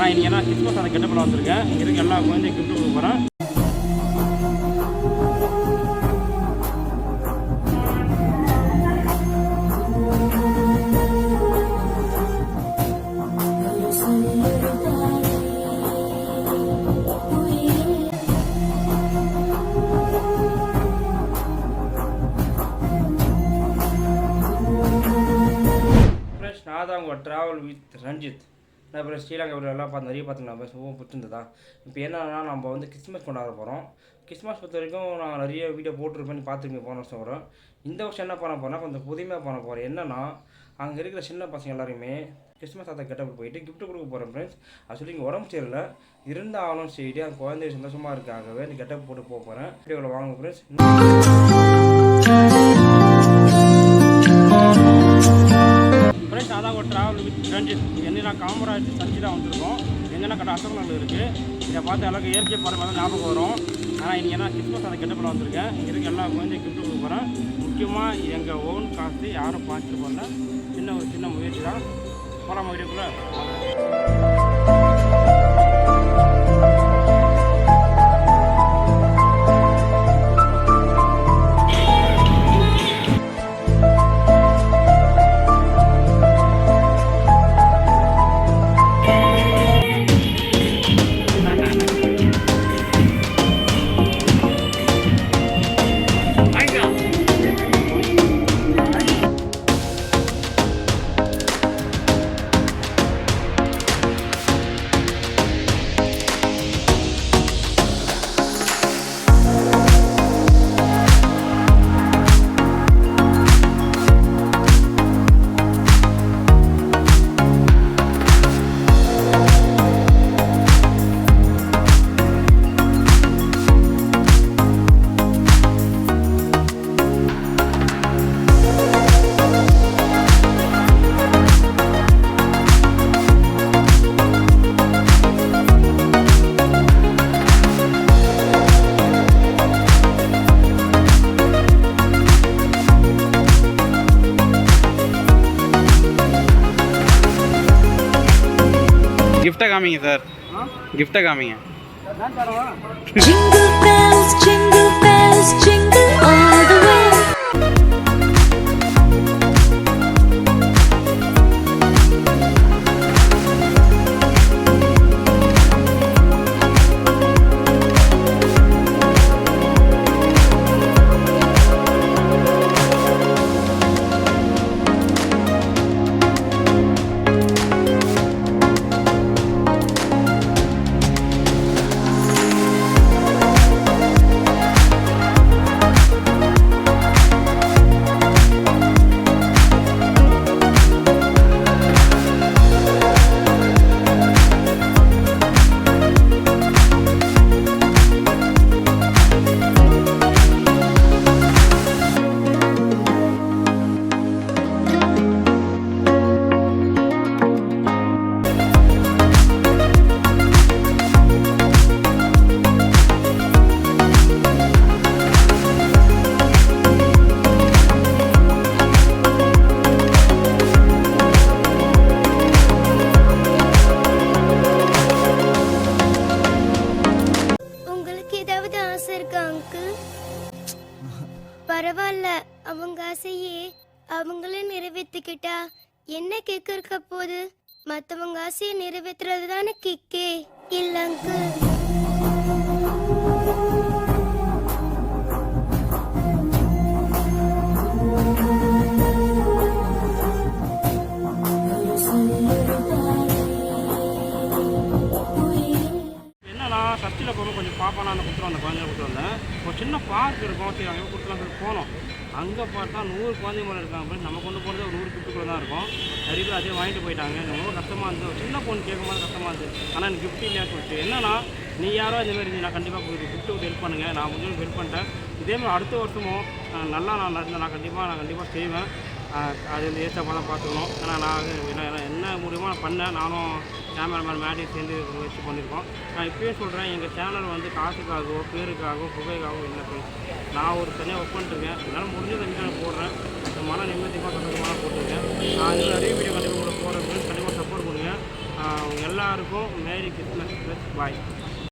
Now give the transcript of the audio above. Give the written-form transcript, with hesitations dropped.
நான் இன்றைக்கி என்ன கிறிஸ்மஸ் அதை கெட்டப்பில் வந்திருக்கேன். இங்கே இருக்க எல்லா குழந்தையும் கிஃப்ட் கொடுக்க போகிறேன். நான் தான் உங்கள் ட்ராவல் வித் ரஞ்சித். நான் இப்போ ஸ்ரீலங்கா எல்லாம் நிறைய பார்த்துக்கலாம். ரொம்ப பிடிச்சிருந்ததா. இப்போ என்னன்னா நம்ம வந்து கிறிஸ்மஸ் கொண்டாட போகிறோம். கிறிஸ்மஸ் பொறுத்த வரைக்கும் நான் நிறைய வீடியோ போட்டிருப்பேன், பார்த்துருக்கேன். போன வருஷம் வரும். இந்த வருஷம் என்ன பண்ண போகிறேன்னா கொஞ்சம் புதுமையாக பண்ண போகிறேன். என்னன்னா அங்கே இருக்கிற சின்ன பசங்க எல்லாருமே கிறிஸ்மஸ் தாத்தா கெட்டப்பு போயிட்டு கிஃப்ட் கொடுக்க போகிறேன் ஃப்ரெண்ட்ஸ். அது சொல்லி இங்கே உடம்பு சரியில்லை இருந்தாலும் சரி அந்த குழந்தை சந்தோஷமாக இருக்காகவே இந்த கெட்டப் போட்டு போக போகிறேன். வீடியோவில் வாங்க ஃப்ரெண்ட்ஸ். ஃப்ரெண்ட்ஸ் அதான் ஒரு ட்ராவல் வித் ரஞ்சித். என்னென்னா காமராஜ் சர்ச்சு தான் வந்திருக்கோம். எங்கன்னா கடை அசோகநல்லூர் இருக்குது. இதை பார்த்து எல்லாருக்கும் இயற்கை படம் தான் ஞாபகம் வரும். ஆனால் இன்றைக்கி என்ன கிறிஸ்மஸ் அதை கெட்டப்பில் வந்திருக்கேன். இங்கே இருக்க எல்லா குழந்தையும் கிஃப்ட் கொடுக்க போகிறேன். முக்கியமாக எங்கள் ஓன் காசு யாரும் பார்த்துட்டு போகல. சின்ன முயற்சி தான். போகலாமா வீடியோக்குள்ளே? Gift Kameng sir, gift Kameng jingle bells jingle all the way. பரவாயில்ல, அவங்க ஆசையே அவங்களே நிறைவேற்றிக்கிட்டா என்ன கேக்கு இருக்க போது? மற்றவங்க ஆசையை நிறைவேற்றுறது தானே கேக்கே இல்லைங்க. சர்ச்சில் போகும் கொஞ்சம் பாப்பானா அந்த கொடுத்துருவோம். அந்த குழந்தைய கொடுத்து வந்தேன். ஒரு சின்ன பார்க் இருக்கும், சரி அங்கே கொடுத்துலாம் சொல்லி போனோம். அங்கே பார்த்தா 100 குழந்தை மேலே இருக்காங்க. அப்படி நம்ம கொண்டு போகிறது ஒரு 100 கிஃப்ட்டுக்குள்ளே தான் இருக்கும். நிறைய பேர் அதே வாங்கிட்டு போயிட்டாங்க. ரொம்ப கஷ்டமாக இருந்தது. சின்ன பொண்ணு கேட்கும்போது கஷ்டமாக இருந்தது. ஆனால் எனக்கு கிஃப்ட் இல்லையான்னு சொல்லிட்டு என்னன்னா நீ யாரோ இந்த மாதிரி நான் கண்டிப்பாக கிஃப்ட்டு ஹெல்ப் பண்ணுங்கள். நான் கொஞ்சம் ஹெல்ப் பண்ணிட்டேன். இதேமாதிரி அடுத்த வருஷமும் நல்லா நான் கண்டிப்பாக செய்வேன். அது வந்து ஏற்றமாக தான் பார்த்துக்கணும். ஏன்னா நான் என்ன மூலியமாக நான் பண்ணேன். நானும் கேமராமேன் மேடி சேர்ந்து முயற்சி பண்ணியிருக்கோம். நான் இப்போயே சொல்கிறேன், எங்கள் சேனல் வந்து காசுக்காகவோ பேருக்காகவோ புகைக்காகவோ இல்லை ஃப்ரெண்ட்ஸ். நான் ஒரு தனியாக ஒர்க் பண்ணிட்டுருக்கேன். என்னால் முடிஞ்சது நான் போடுறேன். மன நிம்மதியாக சந்தோஷமாக போட்டிருக்கேன். நான் இன்னும் நிறைய வீடியோ கண்டிப்பாக கூட போடுறேன் ஃப்ரெண்ட்ஸ். கண்டிப்பாக சப்போர்ட் கொடுங்க. எல்லாருக்கும் மேரி கிறிஸ்மஸ் ப்ளஸ் பாய்.